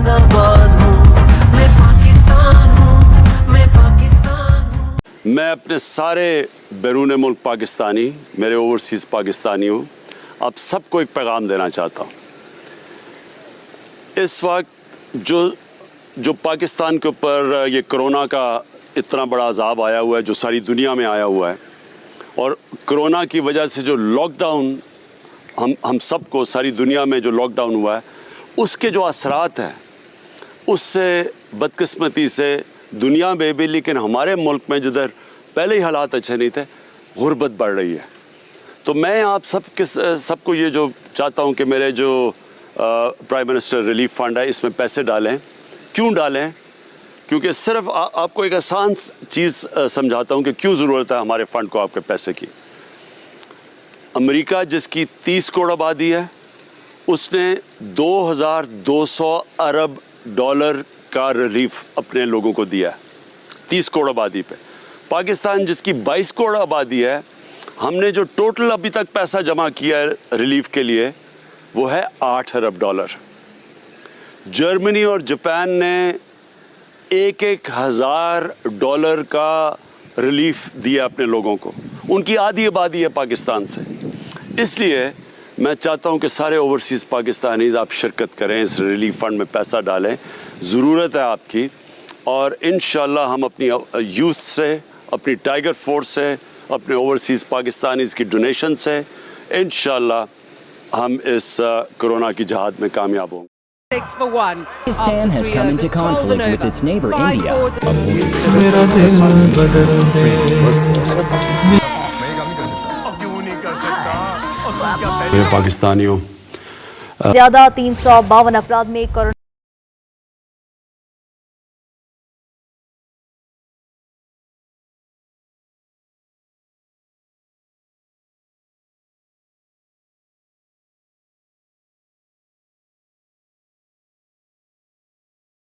زندہ باد ہوں میں پاکستان ہوں میں پاکستان ہوں. میں اپنے سارے بیرون ملک پاکستانی میرے اوورسیز پاکستانی ہوں آپ سب کو ایک پیغام دینا چاہتا ہوں. اس وقت جو پاکستان کے اوپر یہ کرونا کا اتنا بڑا عذاب آیا ہوا ہے جو ساری دنیا میں آیا ہوا ہے اور کرونا کی وجہ سے جو لاک ڈاؤن ہم سب کو ساری دنیا میں جو لاک ڈاؤن ہوا ہے اس کے جو اثرات ہیں اس سے بدقسمتی سے دنیا میں بھی لیکن ہمارے ملک میں جدھر پہلے ہی حالات اچھے نہیں تھے غربت بڑھ رہی ہے. تو میں آپ سب کو یہ جو چاہتا ہوں کہ میرے جو پرائم منسٹر ریلیف فنڈ ہے اس میں پیسے ڈالیں. کیوں ڈالیں؟ کیونکہ صرف آپ کو ایک آسان چیز سمجھاتا ہوں کہ کیوں ضرورت ہے ہمارے فنڈ کو آپ کے پیسے کی. امریکہ جس کی 30 کروڑ آبادی ہے اس نے 2200 ارب ڈالر کا ریلیف اپنے لوگوں کو دیا ہے 30 کروڑ آبادی پہ. پاکستان جس کی 22 کروڑ آبادی ہے ہم نے جو ٹوٹل ابھی تک پیسہ جمع کیا ہے ریلیف کے لیے وہ ہے 8 ارب ڈالر. جرمنی اور جاپان نے 1,000 ڈالر کا ریلیف دیا اپنے لوگوں کو. ان کی آدھی آبادی ہے پاکستان سے. اس لیے میں چاہتا ہوں کہ سارے اوورسیز پاکستانیز آپ شرکت کریں اس ریلیف فنڈ میں پیسہ ڈالیں. ضرورت ہے آپ کی اور انشاءاللہ ہم اپنی یوتھ سے اپنی ٹائیگر فورس سے اپنے اوورسیز پاکستانیز کی ڈونیشن سے انشاءاللہ ہم اس کرونا کی جہاد میں کامیاب ہوں گے. Pakistan has come into conflict with its neighbor India. پاکستانیوں زیادہ 352 افراد میں کورونا